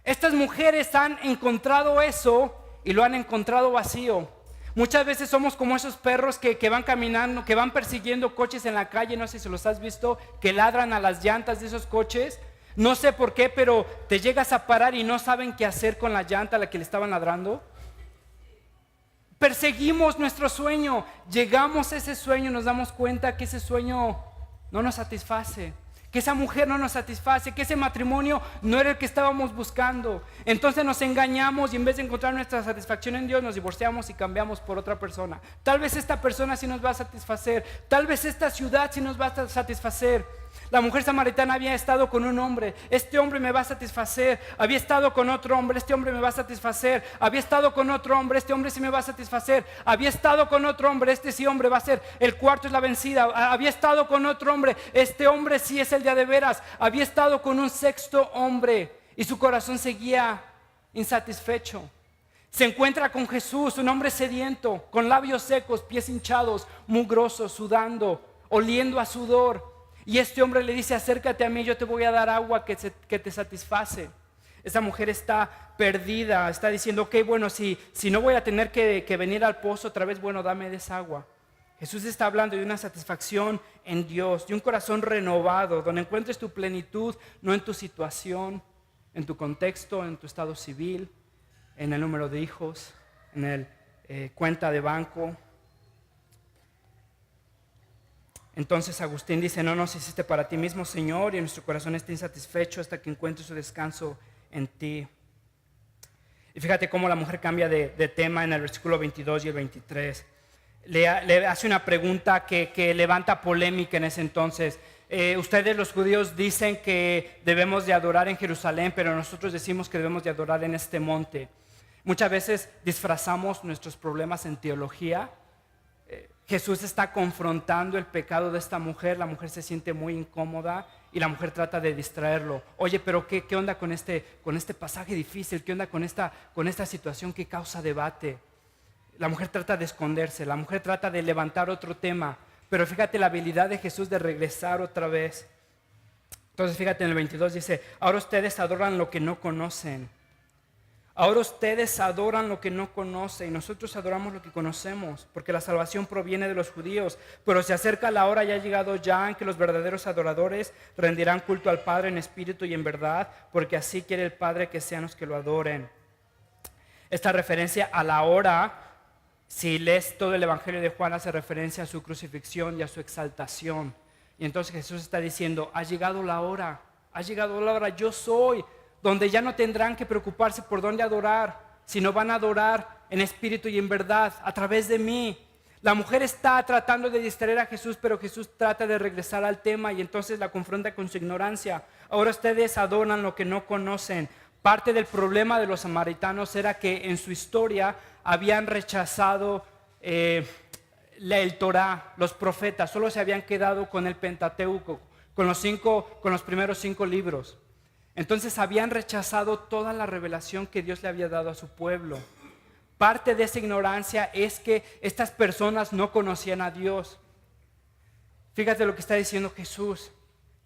Estas mujeres han encontrado eso y lo han encontrado vacío. Muchas veces somos como esos perros que van caminando, que van persiguiendo coches en la calle, no sé si los has visto, que ladran a las llantas de esos coches. No sé por qué, pero te llegas a parar y no saben qué hacer con la llanta a la que le estaban ladrando. Perseguimos nuestro sueño, llegamos a ese sueño y nos damos cuenta que ese sueño no nos satisface, que esa mujer no nos satisface, que ese matrimonio no era el que estábamos buscando. Entonces nos engañamos y en vez de encontrar nuestra satisfacción en Dios, nos divorciamos y cambiamos por otra persona. Tal vez esta persona sí nos va a satisfacer, tal vez esta ciudad sí nos va a satisfacer. La mujer samaritana había estado con un hombre, este hombre me va a satisfacer. Había estado con otro hombre, este hombre me va a satisfacer. Había estado con otro hombre, este hombre sí me va a satisfacer. Había estado con otro hombre, este sí hombre va a ser, el cuarto es la vencida. Había estado con otro hombre, este hombre sí es el de veras. Había estado con un sexto hombre y su corazón seguía insatisfecho. Se encuentra con Jesús, un hombre sediento, con labios secos, pies hinchados, mugrosos, sudando, oliendo a sudor. Y este hombre le dice: acércate a mí, yo te voy a dar agua que te satisface. Esa mujer está perdida, está diciendo: ok, bueno, si no voy a tener que venir al pozo otra vez, bueno, dame de esa agua. Jesús está hablando de una satisfacción en Dios, de un corazón renovado, donde encuentres tu plenitud, no en tu situación, en tu contexto, en tu estado civil, en el número de hijos, en el cuenta de banco. Entonces Agustín dice: no nos hiciste para ti mismo, Señor, y nuestro corazón está insatisfecho hasta que encuentre su descanso en ti. Y fíjate cómo la mujer cambia de tema en el versículo 22 y el 23. Le hace una pregunta que levanta polémica en ese entonces. Ustedes los judíos dicen que debemos de adorar en Jerusalén, pero nosotros decimos que debemos de adorar en este monte. Muchas veces disfrazamos nuestros problemas en teología. Jesús está confrontando el pecado de esta mujer. La mujer se siente muy incómoda y la mujer trata de distraerlo. Oye, pero ¿qué onda con este pasaje difícil? ¿Qué onda con esta situación que causa debate? La mujer trata de esconderse, la mujer trata de levantar otro tema. Pero fíjate la habilidad de Jesús de regresar otra vez. Entonces fíjate en el 22 dice: ahora ustedes adoran lo que no conocen. Ahora ustedes adoran lo que no conocen y nosotros adoramos lo que conocemos, porque la salvación proviene de los judíos. Pero se acerca la hora, ya ha llegado ya, en que los verdaderos adoradores rendirán culto al Padre en espíritu y en verdad, porque así quiere el Padre que sean los que lo adoren. Esta referencia a la hora, si lees todo el Evangelio de Juan, hace referencia a su crucifixión y a su exaltación. Y entonces Jesús está diciendo: ha llegado la hora, yo soy, donde ya no tendrán que preocuparse por dónde adorar, sino van a adorar en espíritu y en verdad, a través de mí. La mujer está tratando de distraer a Jesús, pero Jesús trata de regresar al tema y entonces la confronta con su ignorancia. Ahora ustedes adoran lo que no conocen. Parte del problema de los samaritanos era que en su historia habían rechazado el Torá, los profetas, solo se habían quedado con el Pentateuco, con los primeros 5 libros. Entonces habían rechazado toda la revelación que Dios le había dado a su pueblo. Parte de esa ignorancia es que estas personas no conocían a Dios. Fíjate lo que está diciendo Jesús,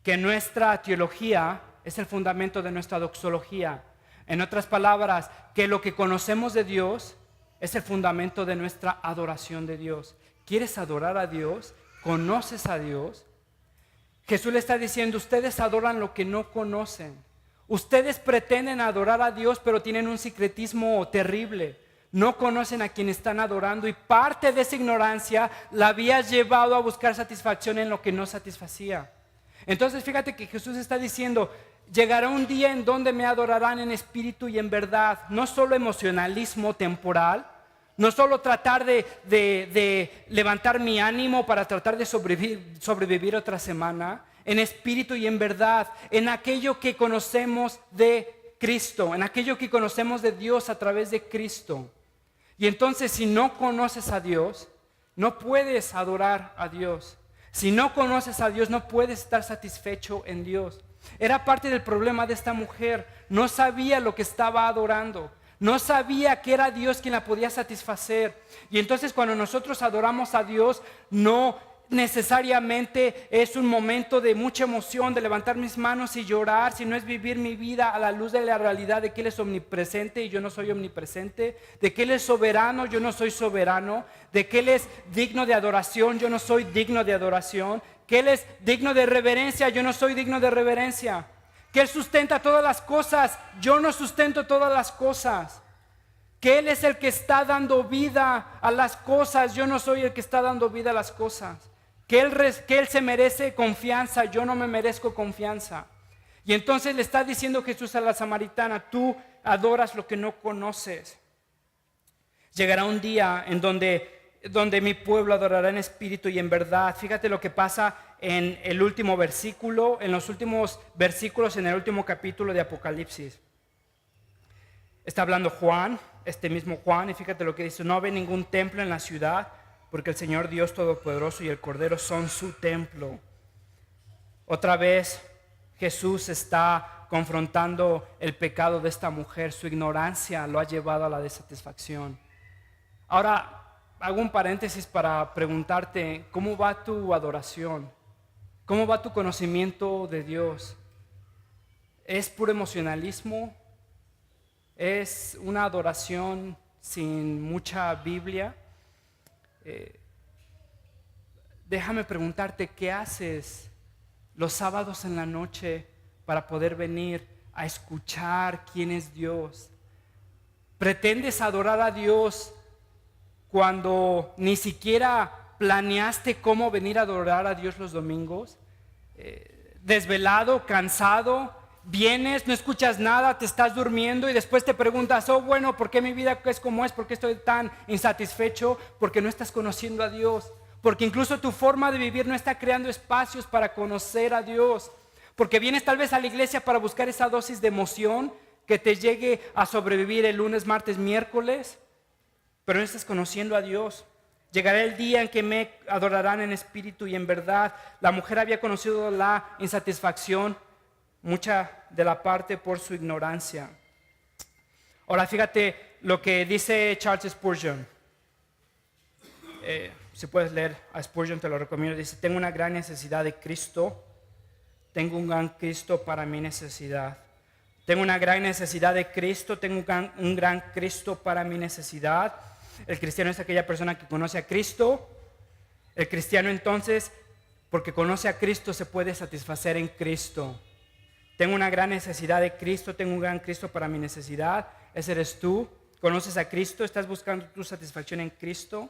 que nuestra teología es el fundamento de nuestra doxología. En otras palabras, que lo que conocemos de Dios es el fundamento de nuestra adoración de Dios. ¿Quieres adorar a Dios? ¿Conoces a Dios? Jesús le está diciendo: ustedes adoran lo que no conocen. Ustedes pretenden adorar a Dios, pero tienen un secretismo terrible. No conocen a quien están adorando y parte de esa ignorancia la había llevado a buscar satisfacción en lo que no satisfacía. Entonces fíjate que Jesús está diciendo: llegará un día en donde me adorarán en espíritu y en verdad. No solo emocionalismo temporal, no solo tratar de levantar mi ánimo para tratar de sobrevivir otra semana. En espíritu y en verdad, en aquello que conocemos de Cristo, en aquello que conocemos de Dios a través de Cristo. Y entonces, si no conoces a Dios, no puedes adorar a Dios. Si no conoces a Dios, no puedes estar satisfecho en Dios. Era parte del problema de esta mujer. No sabía lo que estaba adorando. No sabía que era Dios quien la podía satisfacer. Y entonces cuando nosotros adoramos a Dios, no necesariamente es un momento de mucha emoción, de levantar mis manos y llorar, sino es vivir mi vida a la luz de la realidad de que Él es omnipresente y yo no soy omnipresente, de que Él es soberano, yo no soy soberano, de que Él es digno de adoración, yo no soy digno de adoración, que Él es digno de reverencia, yo no soy digno de reverencia. que Él sustenta todas las cosas. Yo no sustento todas las cosas. Que Él es el que está dando vida a las cosas. Yo no soy el que está dando vida a las cosas. Que Él se merece confianza. Yo no me merezco confianza. Y entonces le está diciendo Jesús a la samaritana: tú adoras lo que no conoces. Llegará un día en donde mi pueblo adorará en espíritu y en verdad. Fíjate lo que pasa en el último versículo, en los últimos versículos, en el último capítulo de Apocalipsis. Está hablando Juan, este mismo Juan, y fíjate lo que dice: no ve ningún templo en la ciudad, porque el Señor Dios Todopoderoso y el Cordero son su templo. Otra vez Jesús está confrontando el pecado de esta mujer. Su ignorancia lo ha llevado a la desatisfacción. Ahora, hago un paréntesis para preguntarte: ¿cómo va tu adoración? ¿Cómo va tu conocimiento de Dios? ¿Es puro emocionalismo? ¿Es una adoración sin mucha Biblia? Déjame preguntarte: ¿qué haces los sábados en la noche para poder venir a escuchar quién es Dios? ¿Pretendes adorar a Dios cuando ni siquiera planeaste cómo venir a adorar a Dios los domingos? Desvelado, cansado, vienes, no escuchas nada, te estás durmiendo y después te preguntas: oh bueno, ¿por qué mi vida es como es? ¿Por qué estoy tan insatisfecho? Porque no estás conociendo a Dios. Porque incluso tu forma de vivir no está creando espacios para conocer a Dios. Porque vienes tal vez a la iglesia para buscar esa dosis de emoción que te llegue a sobrevivir el lunes, martes, miércoles, pero no estás conociendo a Dios. Llegará el día en que me adorarán en espíritu y en verdad. La mujer había conocido la insatisfacción, mucha de la parte por su ignorancia. Ahora fíjate lo que dice Charles Spurgeon. Si puedes leer a Spurgeon, te lo recomiendo. Dice: tengo una gran necesidad de Cristo. Tengo un gran Cristo para mi necesidad. Tengo una gran necesidad de Cristo. Tengo un gran Cristo para mi necesidad. El cristiano es aquella persona que conoce a Cristo. El cristiano entonces, porque conoce a Cristo, se puede satisfacer en Cristo. Tengo una gran necesidad de Cristo. Tengo un gran Cristo para mi necesidad. Ese eres tú. Conoces a Cristo. Estás buscando tu satisfacción en Cristo.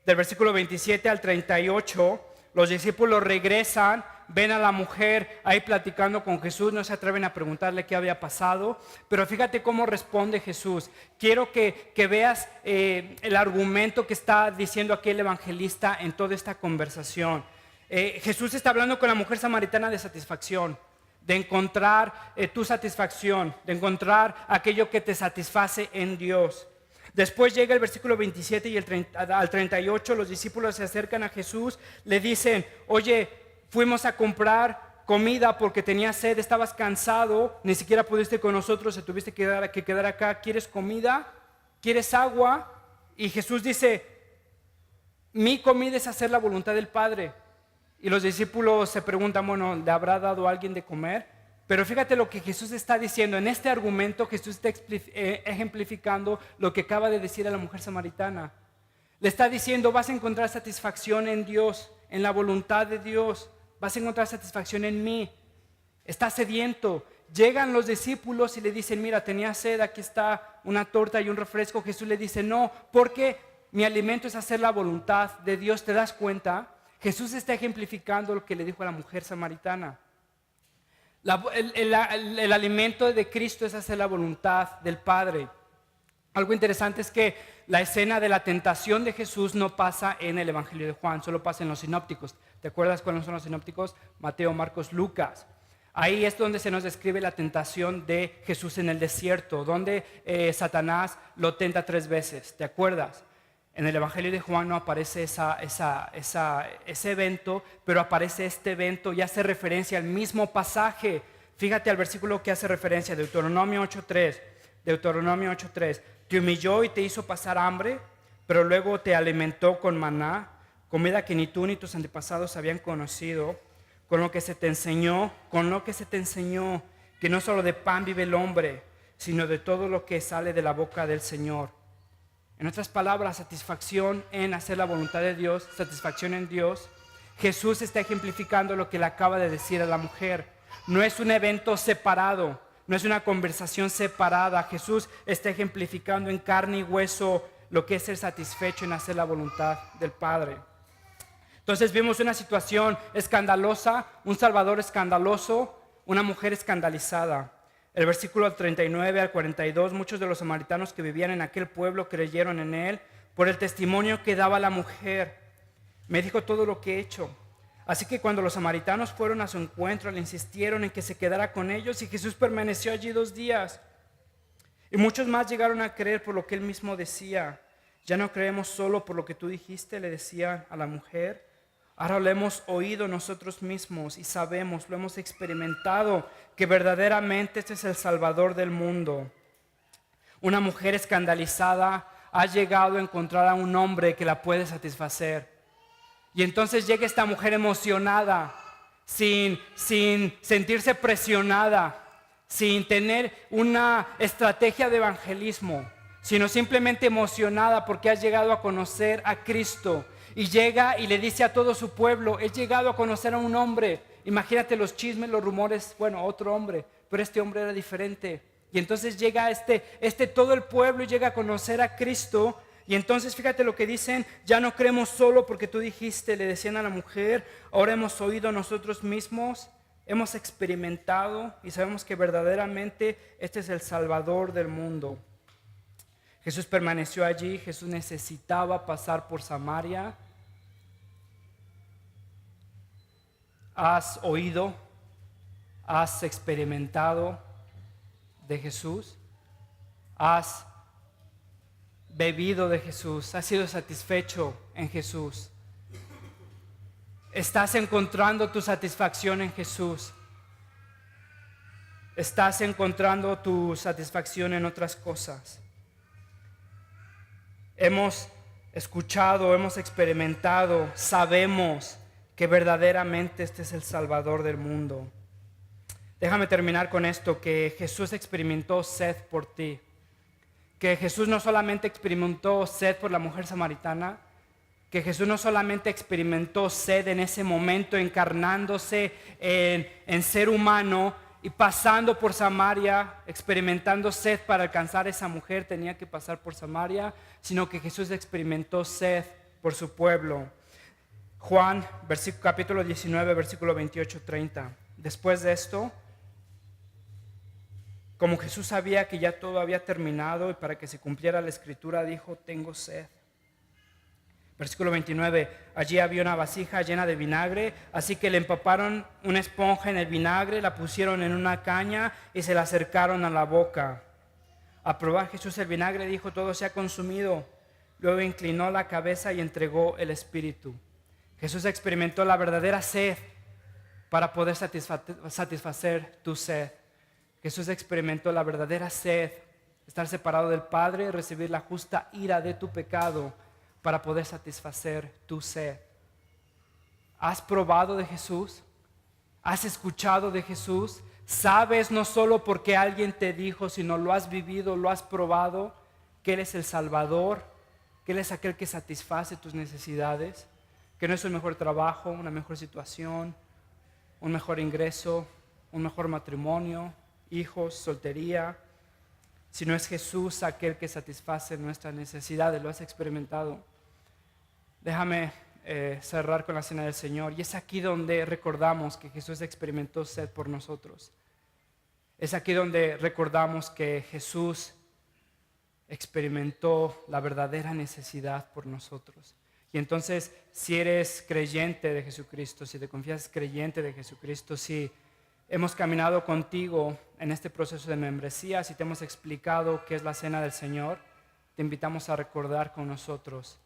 Del versículo 27 al 38, los discípulos regresan, ven a la mujer ahí platicando con Jesús, no se atreven a preguntarle qué había pasado, pero fíjate cómo responde Jesús. Quiero que veas el argumento que está diciendo aquí el evangelista en toda esta conversación. Jesús está hablando con la mujer samaritana de satisfacción, de encontrar tu satisfacción, de encontrar aquello que te satisface en Dios. Después llega el versículo 27 y al 38, los discípulos se acercan a Jesús, le dicen: oye, fuimos a comprar comida porque tenías sed, estabas cansado, ni siquiera pudiste con nosotros, se tuviste que quedar acá. ¿Quieres comida? ¿Quieres agua? Y Jesús dice: mi comida es hacer la voluntad del Padre. Y los discípulos se preguntan: bueno, ¿le habrá dado a alguien de comer? Pero fíjate lo que Jesús está diciendo. En este argumento Jesús está ejemplificando lo que acaba de decir a la mujer samaritana. Le está diciendo: vas a encontrar satisfacción en Dios, en la voluntad de Dios. Vas a encontrar satisfacción en mí. Estás sediento. Llegan los discípulos y le dicen: mira, tenía sed, aquí está una torta y un refresco. Jesús le dice: no, porque mi alimento es hacer la voluntad de Dios. ¿Te das cuenta? Jesús está ejemplificando lo que le dijo a la mujer samaritana. El alimento de Cristo es hacer la voluntad del Padre. Algo interesante es que la escena de la tentación de Jesús no pasa en el Evangelio de Juan, solo pasa en los sinópticos. ¿Te acuerdas cuáles son los sinópticos? Mateo, Marcos, Lucas. Ahí es donde se nos describe la tentación de Jesús en el desierto, donde Satanás lo tenta 3 veces. ¿Te acuerdas? En el Evangelio de Juan no aparece ese evento, pero aparece este evento y hace referencia al mismo pasaje. Fíjate al versículo que hace referencia, Deuteronomio 8:3. Deuteronomio 8:3. Te humilló y te hizo pasar hambre, pero luego te alimentó con maná, comida que ni tú ni tus antepasados habían conocido, con lo que se te enseñó, que no solo de pan vive el hombre, sino de todo lo que sale de la boca del Señor. En otras palabras, satisfacción en hacer la voluntad de Dios, satisfacción en Dios. Jesús está ejemplificando lo que le acaba de decir a la mujer. No es un evento separado, no es una conversación separada. Jesús está ejemplificando en carne y hueso lo que es ser satisfecho en hacer la voluntad del Padre. Entonces vimos una situación escandalosa, un Salvador escandaloso, una mujer escandalizada. El versículo 39 al 42, muchos de los samaritanos que vivían en aquel pueblo creyeron en él por el testimonio que daba la mujer. Me dijo todo lo que he hecho. Así que cuando los samaritanos fueron a su encuentro, le insistieron en que se quedara con ellos y Jesús permaneció allí 2 días. Y muchos más llegaron a creer por lo que él mismo decía. Ya no creemos solo por lo que tú dijiste, le decían a la mujer. Ahora lo hemos oído nosotros mismos y sabemos, lo hemos experimentado, que verdaderamente este es el Salvador del mundo. Una mujer escandalizada ha llegado a encontrar a un hombre que la puede satisfacer. Y entonces llega esta mujer emocionada, sin sentirse presionada, sin tener una estrategia de evangelismo, sino simplemente emocionada porque ha llegado a conocer a Cristo. Y llega y le dice a todo su pueblo, he llegado a conocer a un hombre. Imagínate los chismes, los rumores, bueno, otro hombre, pero este hombre era diferente. Y entonces llega todo el pueblo y llega a conocer a Cristo. Y entonces fíjate lo que dicen, ya no creemos solo porque tú dijiste, le decían a la mujer, ahora hemos oído nosotros mismos, hemos experimentado y sabemos que verdaderamente este es el Salvador del mundo. Jesús permaneció allí, Jesús necesitaba pasar por Samaria. ¿Has oído? ¿Has experimentado de Jesús? ¿Has bebido de Jesús? ¿Has sido satisfecho en Jesús? ¿Estás encontrando tu satisfacción en Jesús? ¿Estás encontrando tu satisfacción en otras cosas? Hemos escuchado, hemos experimentado, sabemos que verdaderamente este es el Salvador del mundo. Déjame terminar con esto, que Jesús experimentó sed por ti. Que Jesús no solamente experimentó sed por la mujer samaritana, que Jesús no solamente experimentó sed en ese momento encarnándose en ser humano y pasando por Samaria, experimentando sed para alcanzar a esa mujer, tenía que pasar por Samaria, sino que Jesús experimentó sed por su pueblo. Juan, capítulo 19, versículo 28-30. Después de esto, como Jesús sabía que ya todo había terminado y para que se cumpliera la escritura, dijo, tengo sed. Versículo 29, allí había una vasija llena de vinagre, así que le empaparon una esponja en el vinagre, la pusieron en una caña y se la acercaron a la boca. Al probar Jesús el vinagre dijo, todo se ha consumido. Luego inclinó la cabeza y entregó el espíritu. Jesús experimentó la verdadera sed para poder satisfacer tu sed. Jesús experimentó la verdadera sed, estar separado del Padre, recibir la justa ira de tu pecado para poder satisfacer tu sed. ¿Has probado de Jesús? ¿Has escuchado de Jesús? ¿Sabes no solo porque alguien te dijo, sino lo has vivido, lo has probado, que Él es el Salvador, que Él es aquel que satisface tus necesidades, que no es un mejor trabajo, una mejor situación, un mejor ingreso, un mejor matrimonio, hijos, soltería, sino es Jesús aquel que satisface nuestras necesidades? ¿Lo has experimentado? Déjame cerrar con la cena del Señor. Y es aquí donde recordamos que Jesús experimentó sed por nosotros. Es aquí donde recordamos que Jesús experimentó la verdadera necesidad por nosotros. Y entonces, si eres creyente de Jesucristo, si te confías creyente de Jesucristo, si hemos caminado contigo en este proceso de membresía, si te hemos explicado qué es la cena del Señor, te invitamos a recordar con nosotros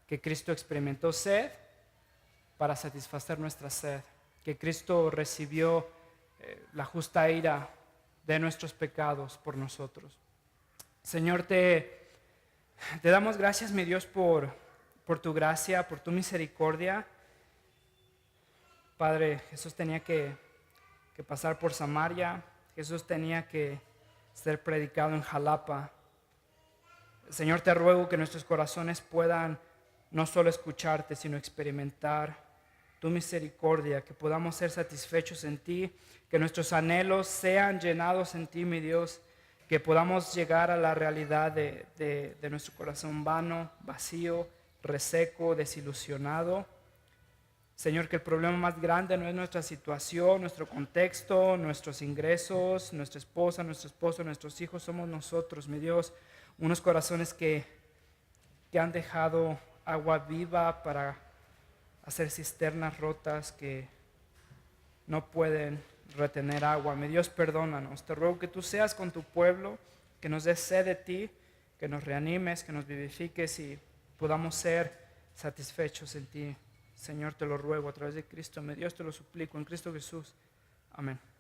que Cristo experimentó sed para satisfacer nuestra sed, que Cristo recibió la justa ira de nuestros pecados por nosotros. Señor, te damos gracias, mi Dios, por tu gracia, por tu misericordia. Padre, Jesús tenía que pasar por Samaria, Jesús tenía que ser predicado en Jalapa. Señor, te ruego que nuestros corazones puedan no solo escucharte, sino experimentar tu misericordia, que podamos ser satisfechos en ti, que nuestros anhelos sean llenados en ti, mi Dios, que podamos llegar a la realidad de nuestro corazón vano, vacío, reseco, desilusionado. Señor, que el problema más grande no es nuestra situación, nuestro contexto, nuestros ingresos, nuestra esposa, nuestro esposo, nuestros hijos, somos nosotros, mi Dios, unos corazones que han dejado agua viva para hacer cisternas rotas que no pueden retener agua. Mi Dios, perdónanos. Te ruego que tú seas con tu pueblo, que nos des sed de ti, que nos reanimes, que nos vivifiques y podamos ser satisfechos en ti. Señor, te lo ruego a través de Cristo. Mi Dios, te lo suplico en Cristo Jesús. Amén.